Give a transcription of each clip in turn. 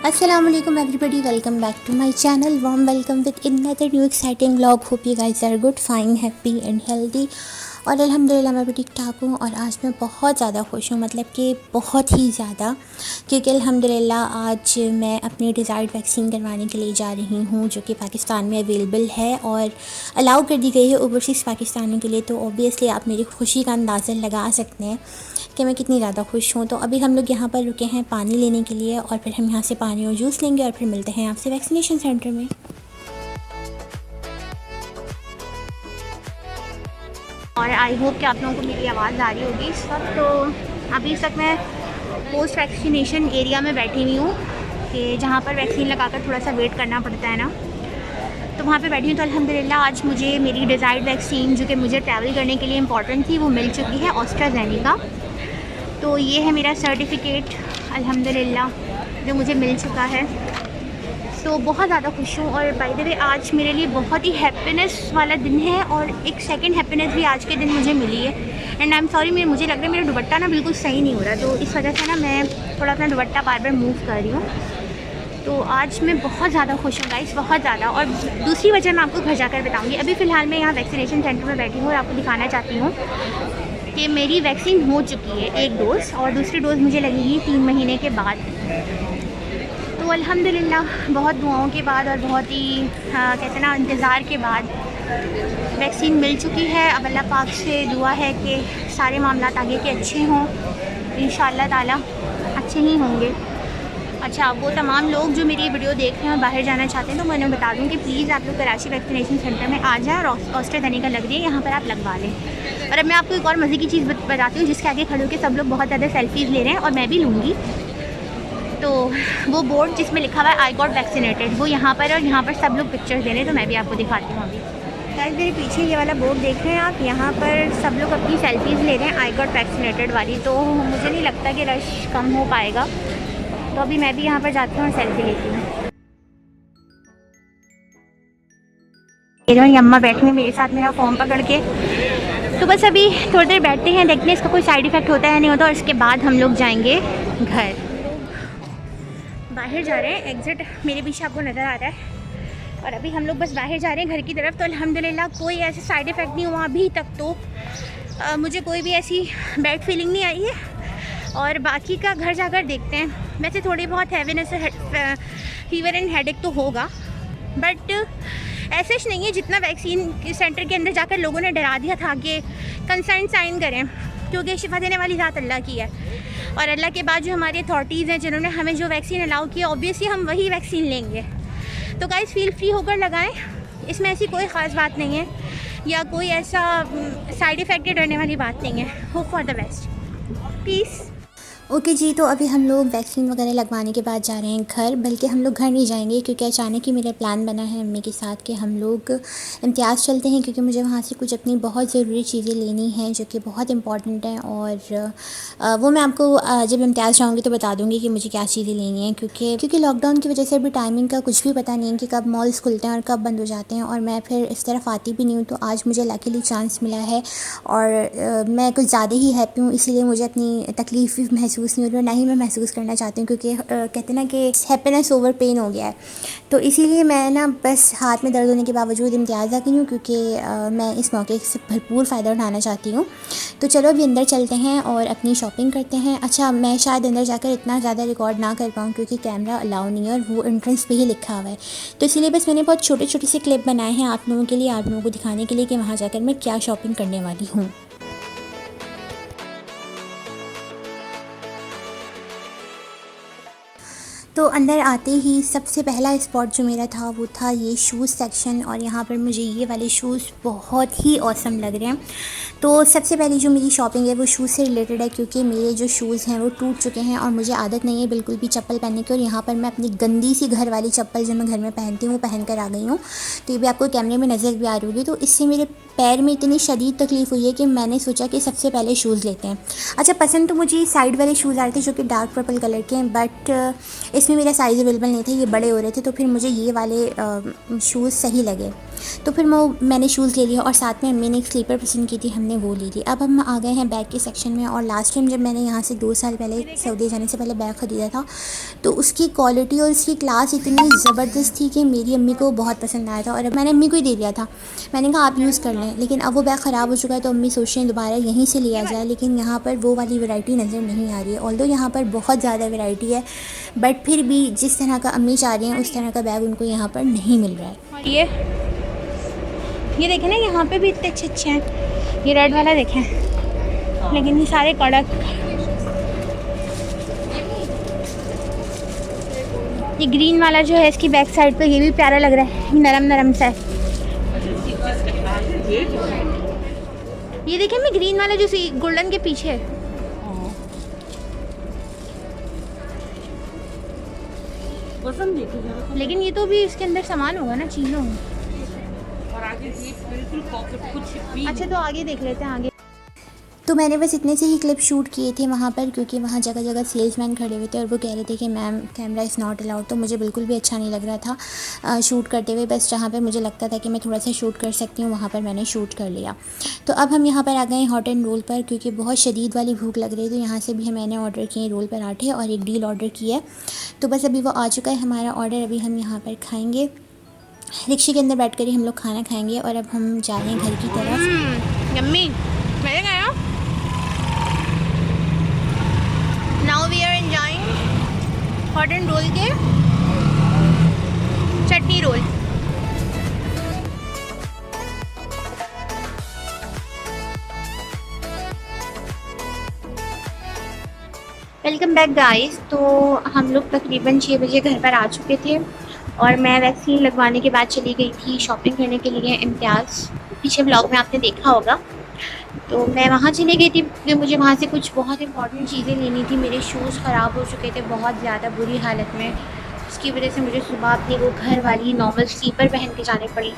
Assalamu alaikum everybody, welcome back to my channel. Warm welcome with another new exciting vlog. Hope you guys are good, fine, happy and healthy. और अल्हम्दुलिल्लाह मैं भी ठीक ठाक हूँ और आज मैं बहुत ज़्यादा खुश हूँ, मतलब कि बहुत ही ज़्यादा, क्योंकि अल्हम्दुलिल्लाह आज मैं अपनी डिज़ायर्ड वैक्सीन करवाने के लिए जा रही हूँ जो कि पाकिस्तान में अवेलेबल है और अलाउ कर दी गई है ओवरसीज़ पाकिस्तानी के लिए। तो ऑब्वियसली आप मेरी खुशी का अंदाज़ा लगा सकते हैं कि मैं कितनी ज़्यादा खुश हूँ। तो अभी हम लोग यहाँ पर रुके हैं पानी लेने के लिए और फिर हम यहाँ से पानी और जूस लेंगे और फिर मिलते हैं आपसे वैक्सीनेशन सेंटर में। और आई होप कि आप लोगों को मेरी आवाज़ आ रही होगी इस वक्त। तो अभी तक मैं पोस्ट वैक्सीनेशन एरिया में बैठी हुई हूँ कि जहाँ पर वैक्सीन लगाकर थोड़ा सा वेट करना पड़ता है ना, तो वहाँ पे बैठी हूँ। तो अल्हम्दुलिल्लाह आज मुझे मेरी डिज़ायर्ड वैक्सीन जो कि मुझे ट्रैवल करने के लिए इम्पॉर्टेंट थी वो मिल चुकी है, एस्ट्राज़ेनेका। तो ये है मेरा सर्टिफिकेट अल्हम्दुलिल्लाह जो मुझे मिल चुका है। तो बहुत ज़्यादा खुश हूँ और बाय द वे आज मेरे लिए बहुत ही हैप्पीनेस वाला दिन है और एक सेकंड हैप्पीनेस भी आज के दिन मुझे मिली है। एंड आई एम सॉरी, मुझे लग रहा है मेरा दुपट्टा ना बिल्कुल सही नहीं हो रहा, तो इस वजह से ना मैं थोड़ा अपना दुपट्टा बार बार मूव कर रही हूँ। तो आज मैं बहुत ज़्यादा खुश हूँ गाइस, बहुत ज़्यादा। और दूसरी वजह मैं आपको घर जाकर बताऊँगी। अभी फ़िलहाल मैं यहाँ वैक्सीनेशन सेंटर में बैठी हूँ और आपको दिखाना चाहती हूँ कि मेरी वैक्सीन हो चुकी है एक डोज़ और दूसरी डोज़ मुझे लगेगी 3 महीने के बाद। तो अल्हम्दुलिल्लाह बहुत दुआओं के बाद और बहुत ही कहते ना इंतज़ार के बाद वैक्सीन मिल चुकी है। अब अल्लाह पाक से दुआ है कि सारे मामलात आगे के अच्छे हों, इंशाअल्लाह ताला अच्छे ही होंगे। अच्छा, वो तमाम लोग जो मेरी वीडियो देख रहे हैं और बाहर जाना चाहते हैं तो मैं उन्हें बता दूं कि प्लीज़ आप लोग कराची वैक्सीनेशन सेंटर में आ जाएँ और एस्ट्राज़ेनेका लग रही है, यहाँ पर आप लगवा लें। और अब मैं आपको एक और मज़े की चीज़ बताती हूँ जिसके आगे खड़े होकर सब लोग बहुत ज़्यादा सेल्फीज़ ले रहे हैं और मैं भी लूँगी। तो वो बोर्ड जिसमें लिखा हुआ है आई गॉट वैक्सीनेटेड, वो यहाँ पर और यहाँ पर सब लोग पिक्चर्स दे रहे हैं, तो मैं भी आपको दिखाती हूँ अभी। गाइस मेरे पीछे ये वाला बोर्ड देख रहे हैं आप, यहाँ पर सब लोग अपनी सेल्फीज़ ले रहे हैं आई गॉट वैक्सीनेटेड वाली। तो मुझे नहीं लगता कि रश कम हो पाएगा, तो अभी मैं भी यहाँ पर जाती हूँ और सेल्फी लेती हूँ। ये अम्मा बैठी हैं मेरे साथ मेरा फॉर्म पकड़ के। तो बस अभी थोड़ी देर बैठते हैं, देखते हैं इसका कोई साइड इफ़ेक्ट होता है नहीं होता, और इसके बाद हम लोग जाएंगे घर। बाहर जा रहे हैं, एग्ज़िट मेरे पीछे आपको नज़र आ रहा है और अभी हम लोग बस बाहर जा रहे हैं घर की तरफ। तो अल्हम्दुलिल्लाह कोई ऐसे साइड इफ़ेक्ट नहीं हुआ अभी तक, तो मुझे कोई भी ऐसी बैड फीलिंग नहीं आई है। और बाकी का घर जाकर देखते हैं। वैसे थोड़ी बहुत हैवीनेस, फीवर एंड हेडेक तो होगा, बट ऐसा ही नहीं है जितना वैक्सीन सेंटर के अंदर जाकर लोगों ने डरा दिया था कि कंसेंट साइन करें, क्योंकि शिफा देने वाली ज़ात अल्लाह की है। और अल्लाह के बाद जो हमारी अथॉरिटीज़ हैं जिन्होंने हमें जो वैक्सीन अलाउ किया, ऑब्वियसली हम वही वैक्सीन लेंगे। तो गाइस फील फ्री होकर लगाएं, इसमें ऐसी कोई ख़ास बात नहीं है या कोई ऐसा साइड इफ़ेक्ट डरने वाली बात नहीं है। Hope for the best, peace. Okay जी, तो अभी हम लोग वैक्सीन वगैरह लगवाने के बाद जा रहे हैं घर। बल्कि हम लोग घर नहीं जाएंगे क्योंकि अचानक ही मेरा प्लान बना है अम्मी के साथ कि हम लोग इम्तियाज़ चलते हैं, क्योंकि मुझे वहाँ से कुछ अपनी बहुत ज़रूरी चीज़ें लेनी हैं जो कि बहुत इंपॉर्टेंट हैं। और वो मैं आपको जब इम्तियाज़ जाऊँगी तो बता दूँगी कि मुझे क्या चीज़ें लेनी हैं, क्योंकि लॉकडाउन की वजह से अभी टाइमिंग का कुछ भी पता नहीं है कि कब मॉल्स खुलते हैं और कब बंद हो जाते हैं, और मैं फिर इस तरफ आती भी नहीं हूँ। तो आज मुझे लकीली चांस मिला है और मैं कुछ ज़्यादा ही हैप्पी हूँ, इसीलिए मुझे अपनी तकलीफ़ भी महसूस नहीं हो रही, ना ही मैं महसूस करना चाहती हूँ, क्योंकि कहते हैं ना कि हैप्पीनेस ओवर पेन हो गया है। तो इसीलिए मैं ना बस हाथ में दर्द होने के बावजूद इम्तियाज़ आ गई हूँ, क्योंकि मैं इस मौके से भरपूर फ़ायदा उठाना चाहती हूँ। तो चलो अभी अंदर चलते हैं और अपनी शॉपिंग करते हैं। अच्छा, मैं शायद अंदर जाकर इतना ज़्यादा रिकॉर्ड ना कर पाऊँ क्योंकि कैमरा अलाउ नहीं है और वो एंट्रेंस पे ही लिखा हुआ है। तो इसीलिए बस मैंने बहुत छोटे छोटे से क्लिप बनाए हैं आप लोगों के लिए, आप लोगों को दिखाने के लिए कि वहाँ जाकर मैं क्या शॉपिंग करने वाली हूँ। तो अंदर आते ही सबसे पहला स्पॉट जो मेरा था वो था ये शूज़ सेक्शन, और यहाँ पर मुझे ये वाले शूज़ बहुत ही ऑसम लग रहे हैं। तो सबसे पहली जो मेरी शॉपिंग है वो शूज़ से रिलेटेड है, क्योंकि मेरे जो शूज़ हैं वो टूट चुके हैं और मुझे आदत नहीं है बिल्कुल भी चप्पल पहनने की। और यहाँ पर मैं अपनी गंदी सी घर वाली चप्पल जो मैं घर में पहनती हूँ वो पहन कर आ गई हूँ। तो ये भी आपको कैमरे में नज़र भी आ रही होगी। तो इससे मेरे पैर में इतनी शदीद तकलीफ़ हुई है कि मैंने सोचा कि सबसे पहले शूज़ लेते हैं। अच्छा, पसंद तो मुझे साइड वाले शूज़ आ रहे थे जो कि डार्क पर्पल कलर के हैं, बट इसमें मेरा साइज़ अवेलेबल नहीं था, ये बड़े हो रहे थे, तो फिर मुझे ये वाले शूज़ सही लगे। तो फिर मैंने शूज़ ले लिया और साथ में अम्मी ने एक स्लीपर पसंद की थी, हमने वो ले ली। अब हम आ गए हैं बैग के सेक्शन में। और लास्ट टाइम जब मैंने यहाँ से 2 साल पहले सऊदी जाने से पहले बैग ख़रीदा था तो उसकी क्वालिटी और उसकी क्लास इतनी ज़बरदस्त थी कि मेरी अम्मी को बहुत पसंद आया था और अब मैंने अम्मी को ही दे दिया था। मैंने कहा आप यूज़ कर लें, लेकिन अब वो बैग ख़राब हो चुका है तो अम्मी सोच रही हैं दोबारा यहीं से लिया जाए। लेकिन यहाँ पर वो वाली वैरायटी नज़र नहीं आ रही है। ऑल्दो यहाँ पर बहुत ज़्यादा वैरायटी है, बट फिर भी जिस तरह का अम्मी चाह रही हैं उस तरह का बैग उनको यहाँ पर नहीं मिल रहा है। और ये देखें ना, यहाँ पे भी इतने अच्छे अच्छे हैं। ये रेड वाला देखें, लेकिन ये सारे कड़क। ये ग्रीन वाला जो है इसकी बैक साइड पे, ये भी प्यारा लग रहा है, नरम नरम सा है। ये देखें मैं ग्रीन वाला जो गोल्डन के पीछे है। लेकिन ये तो भी इसके अंदर सामान होगा ना, चीज़ होगा। और आगे बिल्कुल पॉकेट कुछ भी। अच्छा तो आगे देख लेते हैं आगे। तो मैंने बस इतने से ही क्लिप शूट किए थे वहाँ पर, क्योंकि वहाँ जगह जगह सेल्समैन खड़े हुए थे और वो कह रहे थे कि ma'am camera is not allowed. तो मुझे बिल्कुल भी अच्छा नहीं लग रहा था शूट करते हुए। बस जहाँ पर मुझे लगता था कि मैं थोड़ा सा शूट कर सकती हूँ वहाँ पर मैंने शूट कर लिया। तो अब हम यहाँ पर आ गए हॉट एंड रोल पर, क्योंकि बहुत शदीद वाली भूख लग रही थी। तो यहाँ से भी मैंने ऑर्डर किए रोल पराठे और एक डील ऑर्डर किया है। तो बस अभी वो आ चुका है हमारा ऑर्डर। अभी हम यहाँ पर खाएँगे, रिक्शे के अंदर बैठ कर ही हम लोग खाना खाएँगे। और अब हम जा रहे हैं घर की तरफ। यम्मी, मैंने खाया। Now we are enjoying hot and roll के chutney roll. Welcome back guys. तो हम लोग तकरीबन 6 बजे घर पर आ चुके थे और मैं वैक्सीन लगवाने के बाद चली गई थी शॉपिंग करने के लिए इम्तियाज़। पीछे व्लॉग में आपने देखा होगा। तो मैं वहाँ चली गई थी क्योंकि मुझे वहाँ से कुछ बहुत इंपॉर्टेंट चीज़ें लेनी थी। मेरे शूज़ ख़राब हो चुके थे बहुत ज़्यादा बुरी हालत में, इसकी वजह से मुझे सुबह अपनी वो घर वाली नॉर्मल स्लीपर पहन के जानी पड़ी,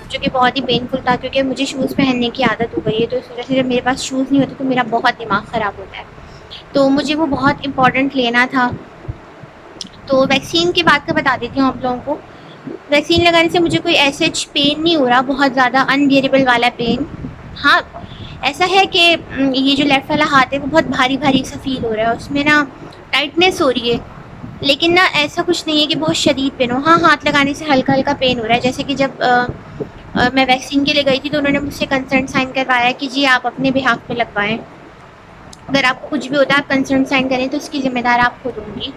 जो कि बहुत ही पेनफुल था क्योंकि मुझे शूज़ पहनने की आदत हो गई है। तो इस वजह से जब मेरे पास शूज़ नहीं होते तो मेरा बहुत दिमाग ख़राब होता है। तो मुझे वो बहुत इम्पॉर्टेंट लेना था। तो वैक्सीन के बाद का बता देती हूँ आप लोगों को। वैक्सीन लगाने से मुझे कोई ऐसे पेन नहीं हो रहा, बहुत ज़्यादा अनबियरेबल वाला पेन। हाँ, ऐसा है कि ये जो लेफ़्ट वाला हाथ है वो बहुत भारी भारी सा फील हो रहा है, उसमें ना टाइटनेस हो रही है, लेकिन ना ऐसा कुछ नहीं है कि बहुत शदीद पेन हो। हाँ, हाथ लगाने से हल्का हल्का पेन हो रहा है। जैसे कि जब मैं वैक्सीन के लिए गई थी तो उन्होंने मुझसे कंसर्न साइन करवाया कि जी आप अपने बिहाफ पे लगवाएं, अगर आपको कुछ भी होता है आप कंसर्न साइन करें तो इसकी ज़िम्मेदार आप खुद होंगी।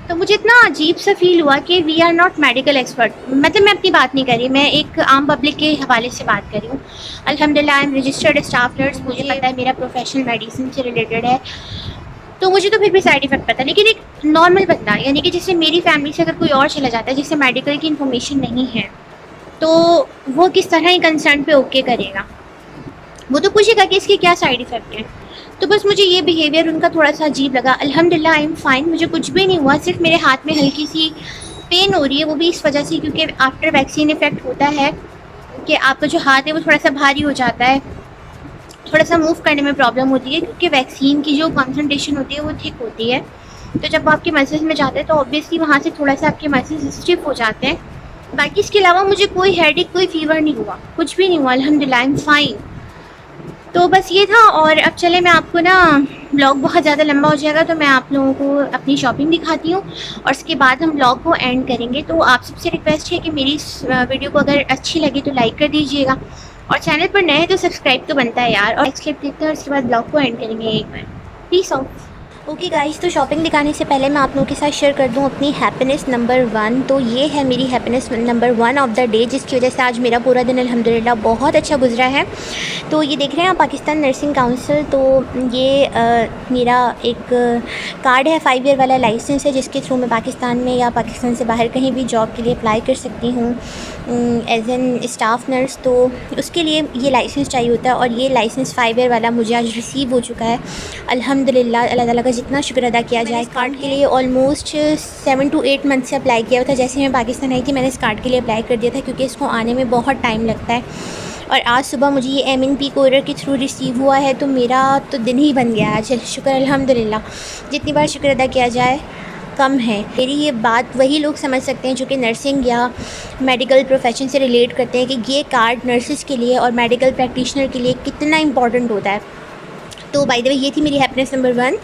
तो मुझे इतना अजीब सा फील हुआ कि we are not medical expert. मतलब मैं अपनी बात नहीं कर रही, मैं एक आम पब्लिक के हवाले से बात कर रही हूँ। अल्हम्दुलिल्लाह I am registered staff nurse, मुझे पता है मेरा प्रोफेशनल मेडिसिन से रिलेटेड है, तो मुझे तो फिर भी साइड इफ़ेक्ट पता। लेकिन एक नॉर्मल बंदा, यानी कि जैसे मेरी फैमिली से अगर कोई और चला जाता है जिससे मेडिकल की इन्फॉर्मेशन नहीं है, तो वो किस तरह ही कंसर्न पे ओके करेगा? वो तो पूछेगा कि इसके क्या साइड इफ़ेक्ट हैं। तो बस मुझे ये बिहेवियर उनका थोड़ा सा अजीब लगा। अल्हम्दुलिल्लाह आई एम फ़ाइन, मुझे कुछ भी नहीं हुआ, सिर्फ मेरे हाथ में हल्की सी पेन हो रही है। वो भी इस वजह से क्योंकि आफ्टर वैक्सीन इफ़ेक्ट होता है कि आपका जो हाथ है वो थोड़ा सा भारी हो जाता है, थोड़ा सा मूव करने में प्रॉब्लम होती है, क्योंकि वैक्सीन की जो कॉन्सनट्रेशन होती है वो थिक होती है। तो जब आपके मसल्स में जाते हैं तो ऑब्वियसली वहाँ से थोड़ा सा आपके मसल्स स्टिफ हो जाते हैं। बाकी इसके अलावा मुझे कोई हेडेक, कोई फ़ीवर नहीं हुआ, कुछ भी नहीं हुआ, अल्हम्दुलिल्लाह आई एम फ़ाइन। तो बस ये था। और अब चले, मैं आपको ना व्लॉग बहुत ज़्यादा लंबा हो जाएगा तो मैं आप लोगों को अपनी शॉपिंग दिखाती हूँ और उसके बाद हम व्लॉग को एंड करेंगे। तो आप सबसे रिक्वेस्ट है कि मेरी इस वीडियो को अगर अच्छी लगी तो लाइक कर दीजिएगा, और चैनल पर नए हैं तो सब्सक्राइब तो बनता है यार। और नेक्स्ट क्लिप देखते हैं और उसके बाद व्लॉग को एंड करेंगे एक बार। Peace out. ओके गाइस, तो शॉपिंग दिखाने से पहले मैं आप लोगों के साथ शेयर कर दूं अपनी हैप्पीनेस नंबर 1। तो ये है मेरी happiness number 1 of the day, जिसकी वजह से आज मेरा पूरा दिन अल्हम्दुलिल्लाह बहुत अच्छा गुजरा है। तो ये देख रहे हैं आप, पाकिस्तान नर्सिंग काउंसिल। तो ये मेरा एक कार्ड है, 5 ईयर वाला लाइसेंस है, जिसके थ्रू मैं पाकिस्तान में या पाकिस्तान से बाहर कहीं भी जॉब के लिए अप्लाई कर सकती हूँ एज एन स्टाफ नर्स। तो उसके लिए ये लाइसेंस चाहिए होता है और ये लाइसेंस 5 ईयर वाला मुझे आज रिसीव हो चुका है अल्हम्दुलिल्लाह। अल्लाह ताला का जितना शुक्र अदा किया जाए। इस कार्ड के लिए ऑलमोस्ट 7 to 8 मंथ से अप्लाई किया हुआ था। जैसे मैं पाकिस्तान आई थी मैंने इस कार्ड के लिए अप्लाई कर दिया था, क्योंकि इसको आने में बहुत टाइम लगता है। और आज सुबह मुझे ये MNP कोरियर के थ्रू रिसीव हुआ है, तो मेरा तो दिन ही बन गया आज, शुक्र अल्हम्दुलिल्लाह। जितनी बार शुक्र अदा किया जाए कम है। मेरी ये बात वही लोग समझ सकते हैं जो कि नर्सिंग या मेडिकल प्रोफेशन से रिलेट करते हैं कि ये कार्ड नर्सिस के लिए और मेडिकल प्रैक्टिशनर के लिए कितना इंपॉर्टेंट होता है। तो बाय द वे ये थी मेरी हैप्पीनेस नंबर 1।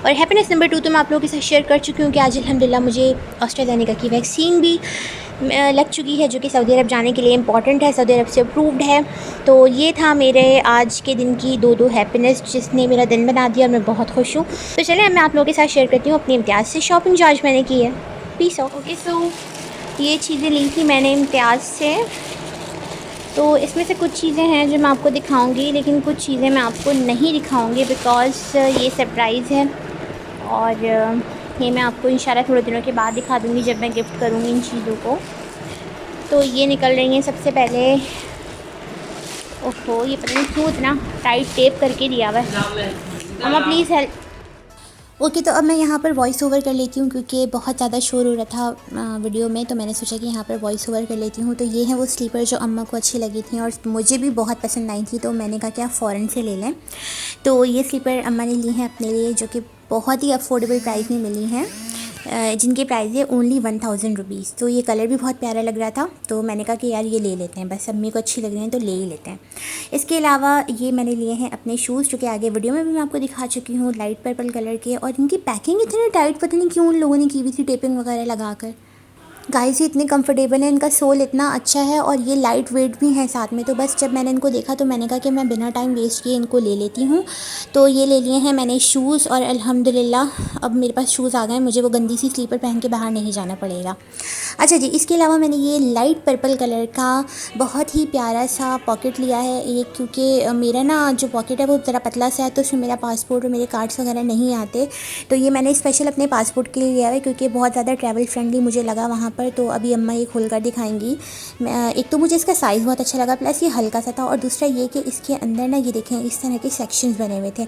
और हैप्पीनेस नंबर 2 तो मैं आप लोगों के साथ शेयर कर चुकी हूँ कि आज अल्हम्दुलिल्लाह मुझे ऑस्ट्राज़ेनेका की वैक्सीन भी लग चुकी है, जो कि सऊदी अरब जाने के लिए इम्पॉर्टेंट है, सऊदी अरब से अप्रूव्ड है। तो ये था मेरे आज के दिन की दो हैप्पीनेस जिसने मेरा दिन बना दिया और मैं बहुत खुश हूँ। तो चलिए मैं आप लोगों के साथ शेयर करती हूँ अपनी इम्तियाज़ से शॉपिंग जो आज मैंने की है। Piece of. ओके, सो ये चीज़ें ली थी मैंने इम्तियाज़ से। तो इसमें से कुछ चीज़ें हैं जो मैं आपको दिखाऊंगी, लेकिन कुछ चीज़ें मैं आपको नहीं दिखाऊंगी बिकॉज़ ये सरप्राइज़ है। और ये मैं आपको इंशाल्लाह थोड़े दिनों के बाद दिखा दूँगी जब मैं गिफ्ट करूँगी इन चीज़ों को। तो ये निकल रही हैं सबसे पहले। ओहो, ये पता नहीं क्यों इतना टाइट टेप करके दिया हुआ है। अम्मा प्लीज़ हेल्प। ओके, तो अब मैं यहाँ पर वॉइस ओवर कर लेती हूँ क्योंकि बहुत ज़्यादा शोर हो रहा था वीडियो में, तो मैंने सोचा कि यहाँ पर वॉइस ओवर कर लेती हूँ। तो ये हैं वो स्लीपर जो अम्मा को अच्छी लगी थी और मुझे भी बहुत पसंद आई थी, तो मैंने कहा कि आप फ़ौरन से ले लें। तो ये स्लीपर अम्मा ने ली हैं अपने लिए, जो कि बहुत ही अफोर्डेबल प्राइस में मिली हैं, जिनकी प्राइस है ओनली 1000 रुपीज़। तो ये कलर भी बहुत प्यारा लग रहा था, तो मैंने कहा कि यार ये ले लेते हैं, बस अम्मी को अच्छी लग रही हैं तो ले ही लेते हैं। इसके अलावा ये मैंने लिए हैं अपने शूज़, जो कि आगे वीडियो में भी मैं आपको दिखा चुकी हूँ, लाइट पर्पल कलर के। और इनकी पैकिंग इतनी टाइट, पता नहीं क्यों उन लोगों ने की हुई थी टेपिंग वगैरह लगा कर। गाइस ये इतने कंफर्टेबल है, इनका सोल इतना अच्छा है और ये लाइट वेट भी है साथ में। तो बस जब मैंने इनको देखा तो मैंने कहा कि मैं बिना टाइम वेस्ट किए इनको ले लेती हूँ। तो ये ले लिए हैं मैंने शूज़ और अल्हम्दुलिल्लाह अब मेरे पास शूज़ आ गए, मुझे वो गंदी सी स्लीपर पहन के बाहर नहीं जाना पड़ेगा। अच्छा जी, इसके अलावा मैंने ये लाइट पर्पल कलर का बहुत ही प्यारा सा पॉकेट लिया है एक, क्योंकि मेरा ना जो पॉकेट है वो ज़रा पतला सा है, तो उसमें मेरा पासपोर्ट और मेरे कार्ड्स वगैरह नहीं आते। तो ये मैंने स्पेशल अपने पासपोर्ट के लिए लिया है क्योंकि बहुत ज़्यादा ट्रैवल फ्रेंडली मुझे लगा वहाँ पर। तो अभी अम्मा ये खोल कर दिखाएंगी। एक तो मुझे इसका साइज़ बहुत अच्छा लगा, प्लस ये हल्का सा था, और दूसरा ये कि इसके अंदर ना ये देखें इस तरह के सेक्शंस बने हुए थे,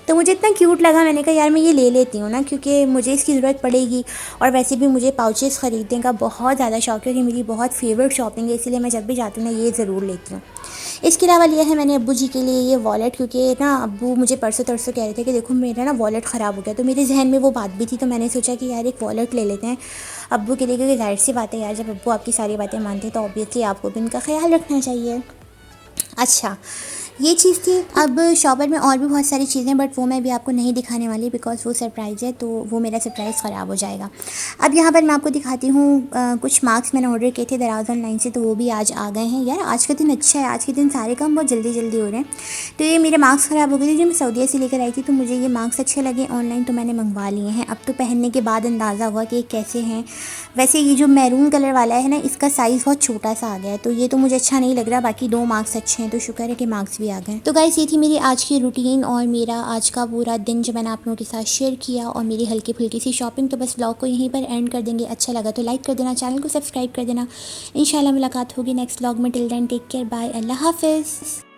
तो मुझे इतना क्यूट लगा। मैंने कहा यार मैं ये ले लेती हूँ ना, क्योंकि मुझे इसकी ज़रूरत पड़ेगी। और वैसे भी मुझे पाउचेस ख़रीदने का बहुत ज़्यादा शौक है, कि मेरी बहुत फेवरेट शॉपिंग है, इसीलिए मैं जब भी जाती हूँ ना ये ज़रूर लेती हूँ। इसके अलावा लिया है मैंने अब्बू जी के लिए ये वॉलेट, क्योंकि ना अब्बू मुझे परसों तरसों कह रहे थे कि देखो मेरा ना वॉलेट ख़राब हो गया, तो मेरे जहन में वो बात भी थी। तो मैंने सोचा कि यार एक वॉलेट ले लेते हैं अब्बू के लिए, क्योंकि जाहिर सी बात है यार, जब अब्बू आपकी सारी बातें मानते हैं तो ऑब्वियसली आपको भी उनका ख्याल रखना चाहिए। अच्छा, ये चीज़ थी। अब शॉपर में और भी बहुत सारी चीज़ें, बट वो मैं भी आपको नहीं दिखाने वाली बिकॉज़ वो सरप्राइज़ है, तो वो मेरा सरप्राइज़ ख़राब हो जाएगा। अब यहाँ पर मैं आपको दिखाती हूँ कुछ मार्क्स मैंने ऑर्डर किए थे दराज ऑनलाइन से, तो वो भी आज आ गए हैं। यार आज का दिन अच्छा है, आज के दिन सारे काम बहुत जल्दी जल्दी हो रहे हैं। तो ये मेरे मार्क्स ख़राब हो गए थे जो मैं सऊदीया से लेकर आई थी, तो मुझे ये मार्क्स अच्छे लगे ऑनलाइन, तो मैंने मंगवा लिए हैं। अब तो पहनने के बाद अंदाज़ा हुआ कि कैसे हैं। वैसे ये जो मैरून कलर वाला है ना, इसका साइज़ बहुत छोटा सा आ गया है, तो ये तो मुझे अच्छा नहीं लग रहा। बाकी 2 मार्क्स अच्छे हैं, तो शुक्र है कि मार्क्स भी आ गए। तो गाइस ये थी मेरी आज की रूटीन और मेरा आज का पूरा दिन जो मैंने आप लोगों के साथ शेयर किया, और मेरी हल्की फुल्की सी शॉपिंग। तो बस व्लॉग को यहीं पर एंड कर देंगे। अच्छा लगा तो लाइक कर देना, चैनल को सब्सक्राइब कर देना। इंशाल्लाह मुलाकात होगी नेक्स्ट व्लॉग में। Till then take care, bye, अल्लाह हाफिज़।